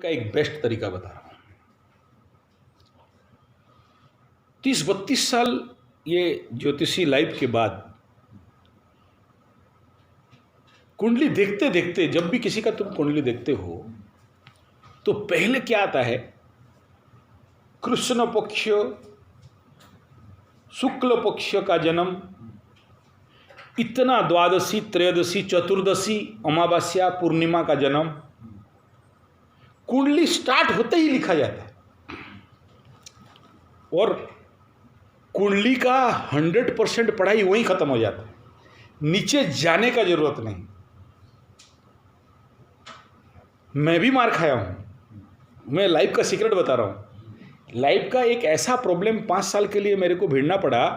का एक बेस्ट तरीका बता रहा हूँ। 30-32 साल ये ज्योतिषी लाइफ के बाद कुंडली देखते देखते, जब भी किसी का तुम कुंडली देखते हो तो पहले क्या आता है, कृष्ण पक्ष, शुक्ल पक्ष का जन्म, इतना द्वादशी, त्रयोदशी, चतुर्दशी, अमावस्या, पूर्णिमा का जन्म, कुंडली स्टार्ट होते ही लिखा जाता है। और कुंडली का 100% पढ़ाई वहीं खत्म हो जाता है, नीचे जाने का जरूरत नहीं। मैं भी मार खाया हूं, मैं लाइफ का सीक्रेट बता रहा हूं। लाइफ का एक ऐसा प्रॉब्लम 5 साल के लिए मेरे को भिड़ना पड़ा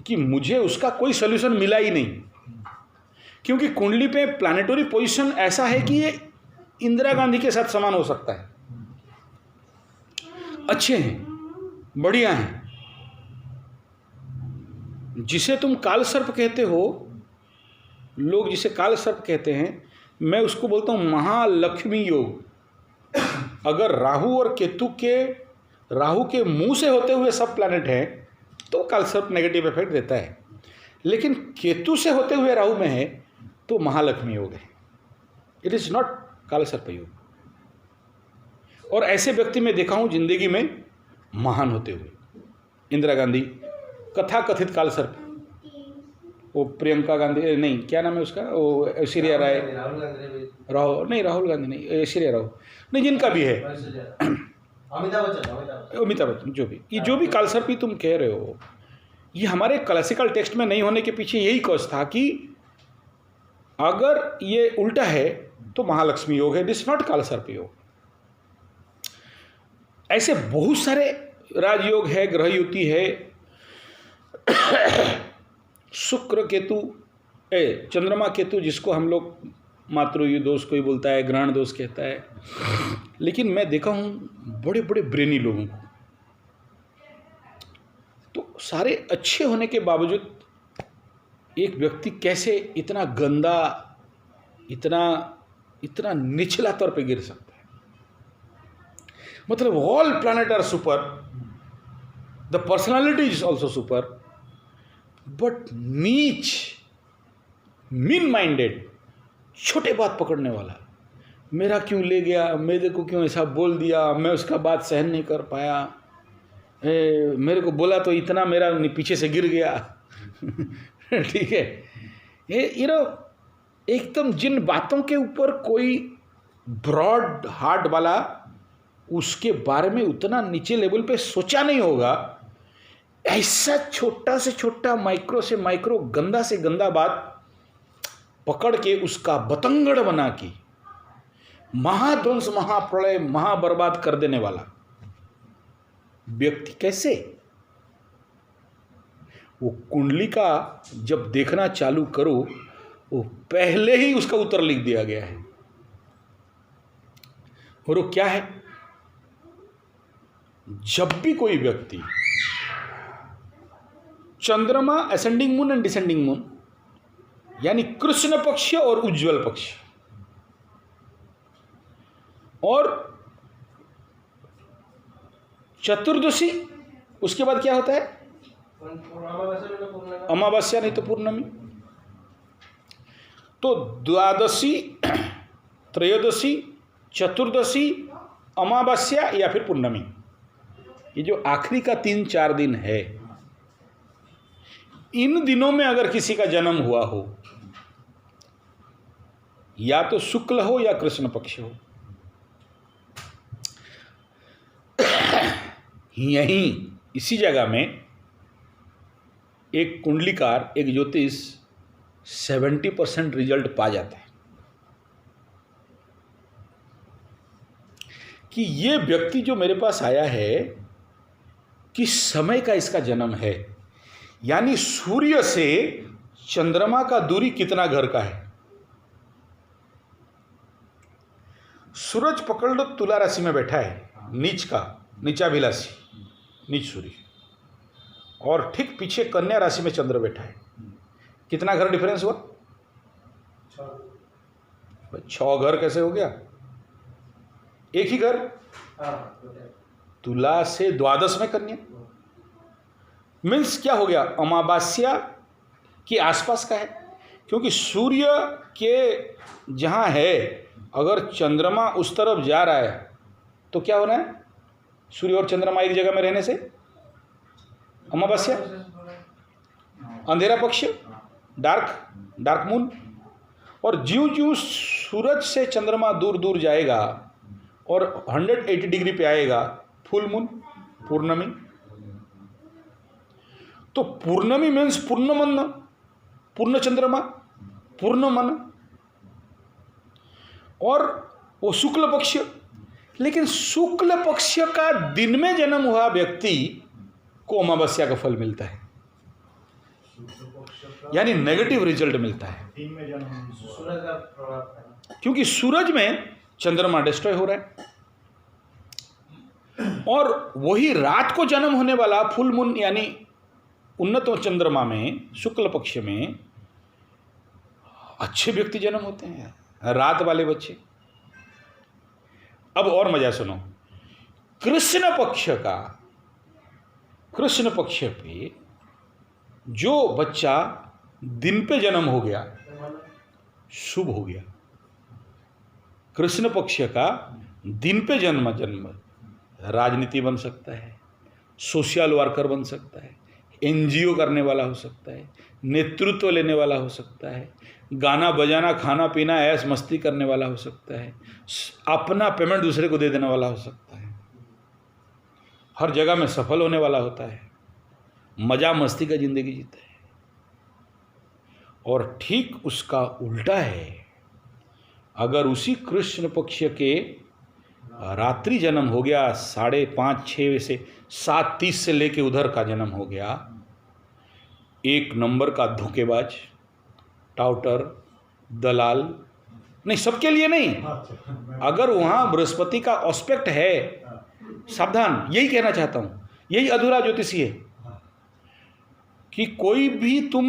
कि मुझे उसका कोई सोल्यूशन मिला ही नहीं, क्योंकि कुंडली पे प्लानेटरी पोजीशन ऐसा है कि ये इंदिरा गांधी के साथ समान हो सकता है। अच्छे हैं, बढ़िया हैं। जिसे तुम काल सर्प कहते हो, लोग जिसे काल सर्प कहते हैं, मैं उसको बोलता हूं महालक्ष्मी योग। अगर राहु और केतु के, राहु के मुंह से होते हुए सब प्लैनेट हैं तो काल सर्प नेगेटिव इफेक्ट देता है, लेकिन केतु से होते हुए राहु में है तो महालक्ष्मी योग है। इट इज नॉट काल सर्प योग। और ऐसे व्यक्ति मैं देखा हूं जिंदगी में महान होते हुए। इंदिरा गांधी कथा कथित काल सर्प, वो प्रियंका गांधी नहीं, क्या नाम है उसका, वो ऐश्वर्या राय, राहुल नहीं, राहुल गांधी नहीं, ऐश्वर्या राव नहीं, जिनका भी है, अमिताभ बच्चन, जो भी काल सर्प तुम कह रहे हो, ये हमारे क्लासिकल टेक्स्ट में नहीं होने के पीछे यही कॉज था कि अगर ये उल्टा है तो महालक्ष्मी योग है, दिस नॉट काल सर्प योग। ऐसे बहुत सारे राजयोग है, ग्रह युति है, शुक्र केतु, चंद्रमा केतु, जिसको हम लोग मातृ दोष कोई बोलता है, ग्रहण दोष कहता है। लेकिन मैं देखा हूं बड़े बड़े ब्रेनी लोगों को, तो सारे अच्छे होने के बावजूद एक व्यक्ति कैसे इतना गंदा, इतना निचला तौर पे गिर सकता है। मतलब all planet are super, the personality is also super, but नीच, मीन माइंडेड, छोटे बात पकड़ने वाला, मेरा क्यों ले गया, मेरे को क्यों ऐसा बोल दिया, मैं उसका बात सहन नहीं कर पाया, मेरे को बोला तो इतना मेरा पीछे से गिर गया। ठीक है, ये एकदम जिन बातों के ऊपर कोई ब्रॉड हार्ट वाला उसके बारे में उतना नीचे लेवल पे सोचा नहीं होगा, ऐसा छोटा से छोटा, माइक्रो से माइक्रो, गंदा से गंदा बात पकड़ के उसका बतंगड़ बना के महाध्वंस, महाप्रलय, महाबर्बाद कर देने वाला व्यक्ति कैसे? वो कुंडली का जब देखना चालू करो, वो पहले ही उसका उत्तर लिख दिया गया है। और वो क्या है? जब भी कोई व्यक्ति चंद्रमा, ascending moon and descending moon, यानी कृष्ण पक्ष और उज्ज्वल पक्ष, और चतुर्दशी, उसके बाद क्या होता है? अमावस्या नहीं तो पूर्णमी। तो द्वादशी, त्रयोदशी, चतुर्दशी, अमावस्या या फिर पूर्णमी, ये जो आखिरी का 3-4 दिन है, इन दिनों में अगर किसी का जन्म हुआ हो, या तो शुक्ल हो या कृष्ण पक्ष हो, यहीं इसी जगह में एक कुंडलीकार, एक ज्योतिष 70% रिजल्ट पा जाता है कि ये व्यक्ति जो मेरे पास आया है, किस समय का इसका जन्म है, यानी सूर्य से चंद्रमा का दूरी कितना घर का है। सूरज पकड़ लो, तुला राशि में बैठा है, नीच का, नीचाभिलाषी, नीच सूर्य, और ठीक पीछे कन्या राशि में चंद्र बैठा है। कितना घर डिफरेंस हुआ? 6 घर कैसे हो गया? एक ही घर, तुला से द्वादश में कन्या, मीन्स क्या हो गया, अमावास्या के आसपास का है, क्योंकि सूर्य के जहाँ है अगर चंद्रमा उस तरफ जा रहा है तो क्या होना है, सूर्य और चंद्रमा एक जगह में रहने से अमावस्या, अंधेरा पक्ष, डार्क मून। और ज्यों ज्यों सूरज से चंद्रमा दूर दूर जाएगा और 180 डिग्री पे आएगा फुल मून, पूर्णमी। तो पूर्णमी मीन्स पूर्ण मन, पूर्ण चंद्रमा, पूर्ण मन, और वो शुक्ल पक्ष। लेकिन शुक्ल पक्ष का दिन में जन्म हुआ व्यक्ति को अमावस्या का फल मिलता है, यानी नेगेटिव रिजल्ट मिलता है, क्योंकि सूरज में चंद्रमा डिस्ट्रॉय हो रहा है। और वही रात को जन्म होने वाला फुल मून यानी उन्नत चंद्रमा में शुक्ल पक्ष में अच्छे व्यक्ति जन्म होते हैं, रात वाले बच्चे। अब और मजा सुनो, कृष्ण पक्ष पे जो बच्चा दिन पे जन्म हो गया शुभ हो गया। कृष्ण पक्ष का दिन पे जन्म राजनीति बन सकता है, सोशल वर्कर बन सकता है, एनजीओ करने वाला हो सकता है, नेतृत्व लेने वाला हो सकता है, गाना बजाना खाना पीना ऐश मस्ती करने वाला हो सकता है, अपना पेमेंट दूसरे को दे देने वाला हो सकता है, हर जगह में सफल होने वाला होता है, मजा मस्ती का जिंदगी जीता है। और ठीक उसका उल्टा है, अगर उसी कृष्ण पक्ष के रात्रि जन्म हो गया 5:30-6 से 7:30 से लेके उधर का जन्म हो गया, एक नंबर का धोखेबाज, टाउटर, दलाल, नहीं सबके लिए नहीं, अगर वहाँ बृहस्पति का एस्पेक्ट है, सावधान, यही कहना चाहता हूँ, यही अधूरा ज्योतिषी है कि कोई भी तुम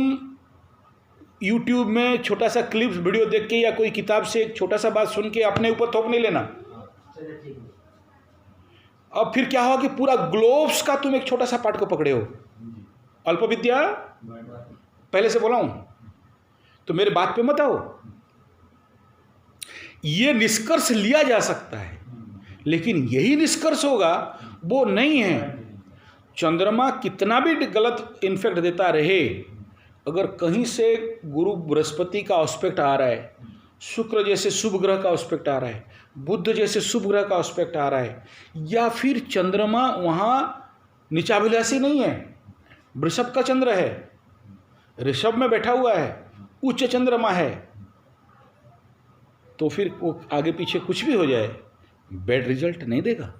YouTube में छोटा सा क्लिप्स वीडियो देख के या कोई किताब से एक छोटा सा बात सुन के अपने ऊपर थोप नहीं लेना। अब फिर क्या होगा कि पूरा ग्लोब्स का तुम एक छोटा सा पार्ट को पकड़े हो। अल्प विद्या पहले से बोला हूं, तो मेरे बात पे मत आओ। ये निष्कर्ष लिया जा सकता है, लेकिन यही निष्कर्ष होगा वो नहीं है। चंद्रमा कितना भी गलत इन्फेक्ट देता रहे, अगर कहीं से गुरु बृहस्पति का एस्पेक्ट आ रहा है, शुक्र जैसे शुभ ग्रह का एस्पेक्ट आ रहा है, बुध जैसे शुभ ग्रह का एस्पेक्ट आ रहा है, या फिर चंद्रमा वहाँ नीचाभिलाषी नहीं है, वृषभ का चंद्र है, ऋषभ में बैठा हुआ है, उच्च चंद्रमा है, तो फिर वो आगे पीछे कुछ भी हो जाए बैड रिजल्ट नहीं देगा।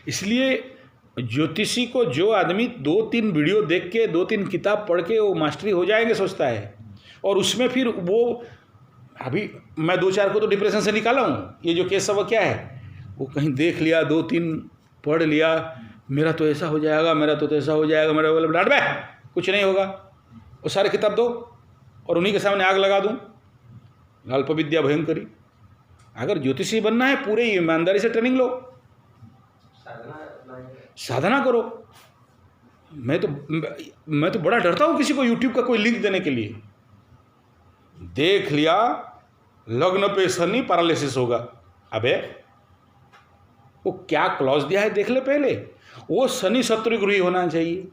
इसलिए ज्योतिषी को जो आदमी 2-3 वीडियो देख के 2-3 किताब पढ़ के वो मास्टरी हो जाएंगे सोचता है, और उसमें फिर वो अभी मैं 2-4 को तो डिप्रेशन से निकाला हूँ। ये जो केस सब क्या है, वो कहीं देख लिया, 2-3 पढ़ लिया, मेरा तो ऐसा हो जाएगा, मेरा तो ऐसा हो जाएगा, मेरा बोले डांट बे कुछ नहीं होगा, वो सारे किताब दो और उन्हीं के सामने आग लगा दूँ। अल्प विद्या भयंकरी। अगर ज्योतिषी बनना है पूरे ईमानदारी से ट्रेनिंग लो, साधना करो। मैं तो बड़ा डरता हूँ किसी को यूट्यूब का कोई लिंक देने के लिए। देख लिया लग्न पे शनि पैरालिसिस होगा, अबे वो क्या क्लॉज दिया है देख ले पहले। वो शनि शत्रुगृही होना चाहिए,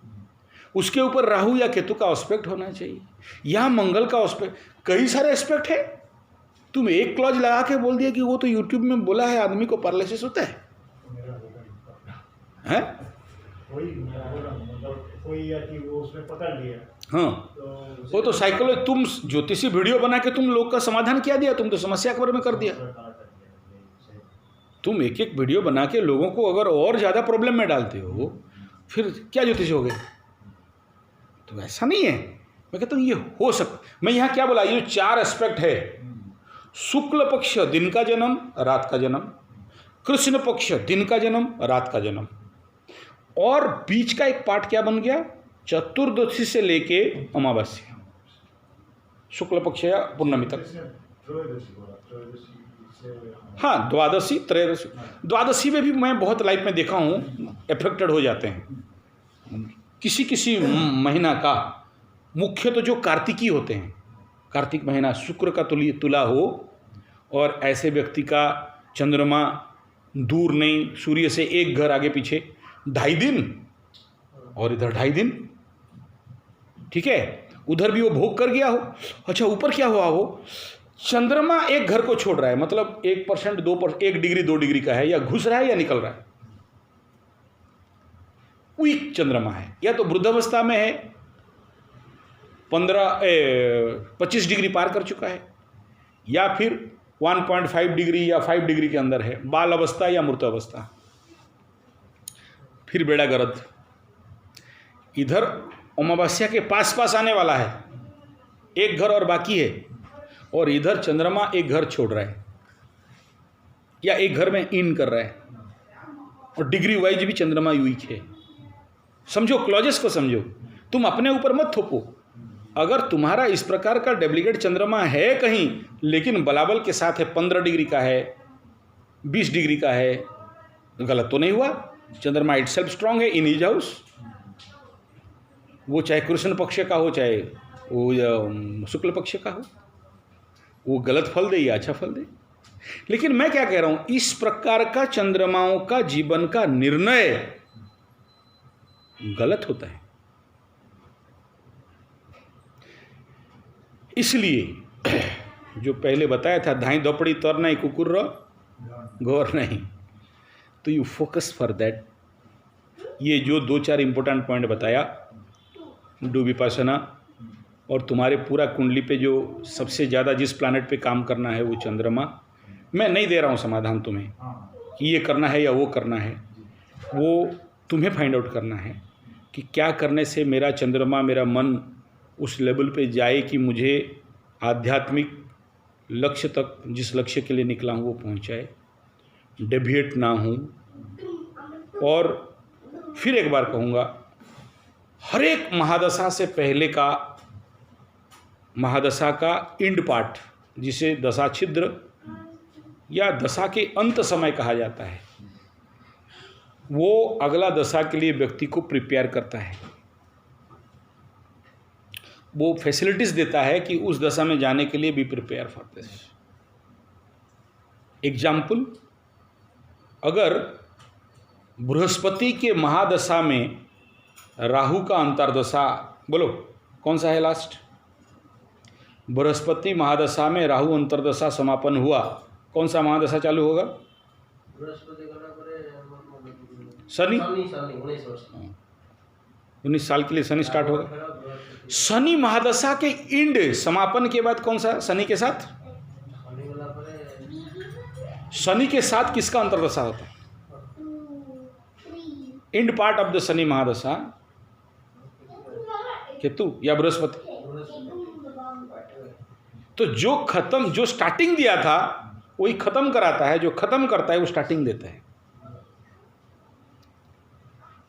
उसके ऊपर राहु या केतु का एस्पेक्ट होना चाहिए, यहाँ मंगल का एस्पेक्ट, कई सारे एस्पेक्ट है। तुम एक क्लॉज लगा के बोल दिया कि वो तो यूट्यूब में बोला है आदमी को पैरालिसिस होता है, हैं? हाँ, वो तो साइकोलॉजी। तुम ज्योतिषी वीडियो बना के तुम लोग का समाधान क्या दिया, तुम तो समस्या के बारे में कर दिया। तुम एक एक वीडियो बना के लोगों को अगर और ज़्यादा प्रॉब्लम में डालते हो, फिर क्या ज्योतिषी हो गए? तो ऐसा नहीं है। मैं कहता हूँ ये हो सकता। मैं यहाँ क्या बोला, ये 4 एस्पेक्ट है। शुक्ल पक्ष दिन का जन्म रात का जन्म, कृष्ण पक्ष दिन का जन्म रात का जन्म, और बीच का एक पार्ट क्या बन गया, चतुर्दशी से लेके अमावस्या, शुक्ल पक्ष या पूर्णमी तक। हाँ, द्वादशी त्रयोदशी, द्वादशी में भी मैं बहुत लाइफ में देखा हूँ एफेक्टेड हो जाते हैं। किसी किसी महीना का मुख्य तो जो कार्तिकी होते हैं, कार्तिक महीना शुक्र का तुला हो और ऐसे व्यक्ति का चंद्रमा दूर नहीं, सूर्य से एक घर आगे पीछे 2.5 दिन और इधर 2.5 दिन, ठीक है, उधर भी वो भोग कर गया हो। अच्छा, ऊपर क्या हुआ हो, चंद्रमा एक घर को छोड़ रहा है, मतलब 1% 2%, 1 डिग्री 2 डिग्री का है, या घुस रहा है या निकल रहा है। वीक चंद्रमा है, या तो वृद्धावस्था में है, 25 डिग्री पार कर चुका है, या फिर 1.5 डिग्री या 5 डिग्री के अंदर है, बाल अवस्था या मृत अवस्था। फिर बेड़ा गर्द, इधर अमावस्या के पास पास आने वाला है, एक घर और बाकी है, और इधर चंद्रमा एक घर छोड़ रहा है या एक घर में इन कर रहा है, और डिग्री वाइज भी चंद्रमा वीक है। समझो, क्लॉजेस को समझो, तुम अपने ऊपर मत थोपो। अगर तुम्हारा इस प्रकार का डुप्लीकेट चंद्रमा है कहीं, लेकिन बलाबल के साथ है, 15 डिग्री का है, 20 डिग्री का है, गलत तो नहीं हुआ। चंद्रमा इट सेल्फ स्ट्रांग है इन हिज हाउस, वो चाहे कृष्ण पक्ष का हो, चाहे वो शुक्ल पक्ष का हो, वो गलत फल दे या अच्छा फल दे। लेकिन मैं क्या कह रहा हूं, इस प्रकार का चंद्रमाओं का जीवन का निर्णय गलत होता है। इसलिए जो पहले बताया था, धाई दोपड़ी तर नहीं कुकुर गौर नहीं, तो यू फोकस फॉर दैट। ये जो 2-4 इंपॉर्टेंट पॉइंट बताया, डू विपासना, और तुम्हारे पूरा कुंडली पे जो सबसे ज़्यादा जिस प्लैनेट पे काम करना है वो चंद्रमा। मैं नहीं दे रहा हूँ समाधान तुम्हें कि ये करना है या वो करना है, वो तुम्हें फाइंड आउट करना है कि क्या करने से मेरा चंद्रमा, मेरा मन उस लेवल पे जाए कि मुझे आध्यात्मिक लक्ष्य तक, जिस लक्ष्य के लिए निकला हूँ वो पहुँचाए, डेविएट ना हूँ। और फिर एक बार कहूँगा, हर एक महादशा से पहले का महादशा का इंड पार्ट, जिसे दशा छिद्र या दशा के अंत समय कहा जाता है, वो अगला दशा के लिए व्यक्ति को प्रिपेयर करता है, वो फैसिलिटीज देता है कि उस दशा में जाने के लिए भी प्रिपेयर फॉर दिस। एग्जाम्पल, अगर बृहस्पति के महादशा में राहु का अंतर्दशा, बोलो कौन सा है लास्ट, बृहस्पति महादशा में राहु अंतर्दशा समापन हुआ, कौन सा महादशा चालू होगा? शनि। 19 साल के लिए शनि स्टार्ट होगा। शनि महादशा के इंड समापन के बाद कौन सा शनि के साथ? शनि के साथ किसका अंतर्दशा होता है? End part of the Shani महादशा केतु या बृहस्पति। तो जो स्टार्टिंग दिया था वही खत्म कराता है, जो खत्म करता है वो स्टार्टिंग देता है।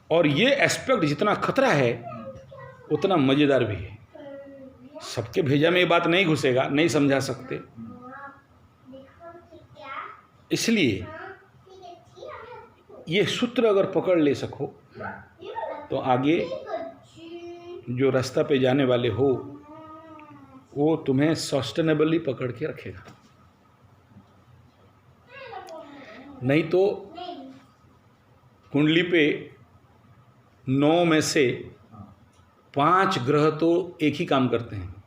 और ये एस्पेक्ट जितना खतरा है उतना मजेदार भी है। सबके भेजा में ये बात नहीं घुसेगा, नहीं समझा सकते, इसलिए ये सूत्र अगर पकड़ ले सको तो आगे जो रास्ता पे जाने वाले हो वो तुम्हें सस्टेनेबली पकड़ के रखेगा। नहीं तो कुंडली पे 9 में से 5 ग्रह तो एक ही काम करते हैं।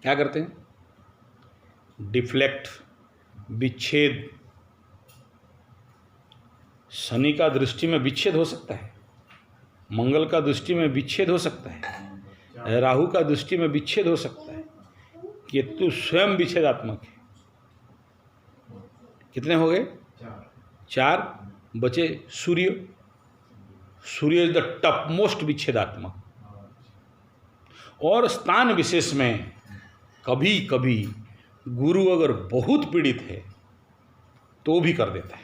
क्या करते हैं? डिफ्लेक्ट, विच्छेद। शनि का दृष्टि में विच्छेद हो सकता है, मंगल का दृष्टि में विच्छेद हो सकता है, राहु का दृष्टि में विच्छेद हो सकता है, केतु स्वयं विच्छेदात्मक है। कितने हो गए? 4 बचे। सूर्य इज द टॉप मोस्ट विच्छेदात्मक। और स्थान विशेष में कभी कभी गुरु अगर बहुत पीड़ित है तो भी कर देता है,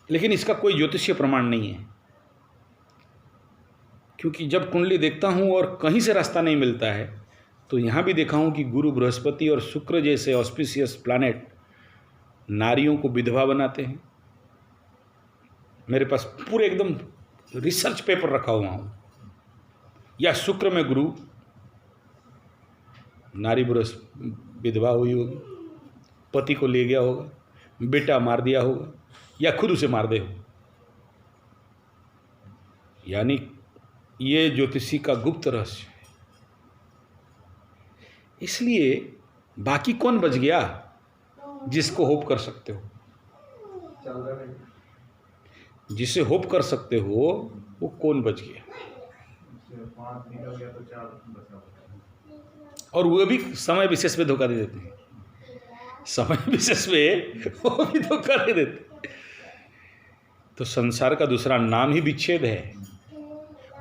लेकिन इसका कोई ज्योतिषीय प्रमाण नहीं है। क्योंकि जब कुंडली देखता हूं और कहीं से रास्ता नहीं मिलता है तो यहाँ भी देखा हूँ कि गुरु बृहस्पति और शुक्र जैसे ऑस्पिशियस प्लैनेट नारियों को विधवा बनाते हैं। मेरे पास पूरे एकदम रिसर्च पेपर रखा हुआ हूँ। या शुक्र में गुरु, नारी विधवा हुई होगी, पति को ले गया होगा, बेटा मार दिया होगा, या खुद उसे मार दे हो। यानी ये ज्योतिषी का गुप्त रहस्य है। इसलिए बाकी कौन बच गया जिसको होप कर सकते हो? जिसे होप कर सकते हो वो कौन बच गया? और वो भी समय विशेष पे धोखा दे देते हैं। समय विशेष पे वो भी धोखा दे देते। तो संसार का दूसरा नाम ही विच्छेद है,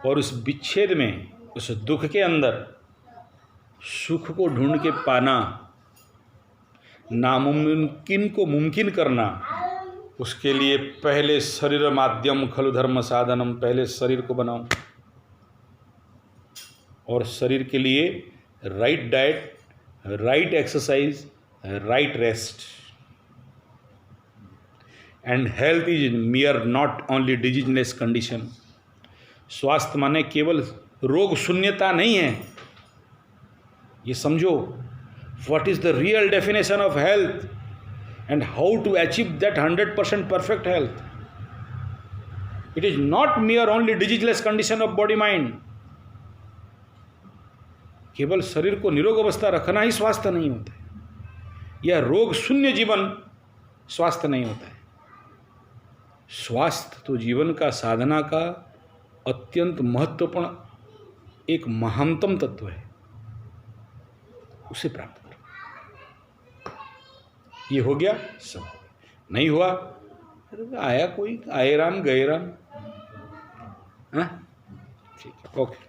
और उस विच्छेद में, उस दुख के अंदर सुख को ढूंढ के पाना, नामुमकिन को मुमकिन करना, उसके लिए पहले शरीर माध्यम खलु धर्म साधनम, पहले शरीर को बनाओ, और शरीर के लिए right diet, right exercise, right rest. And health is mere not only diseaseless condition. स्वास्थ्य माने केवल रोग शून्यता नहीं है। ये समझो, what is the real definition of health and how to achieve that 100% perfect health. It is not mere only diseaseless condition of body mind. केवल शरीर को निरोग अवस्था रखना ही स्वास्थ्य नहीं होता है, या रोग शून्य जीवन स्वास्थ्य नहीं होता है। स्वास्थ्य तो जीवन का, साधना का अत्यंत महत्वपूर्ण एक महानतम तत्व है। उसे प्राप्त करो। ये हो गया सब। नहीं हुआ, आया कोई, आए राम गए राम। हाँ, ठीक है, ओके।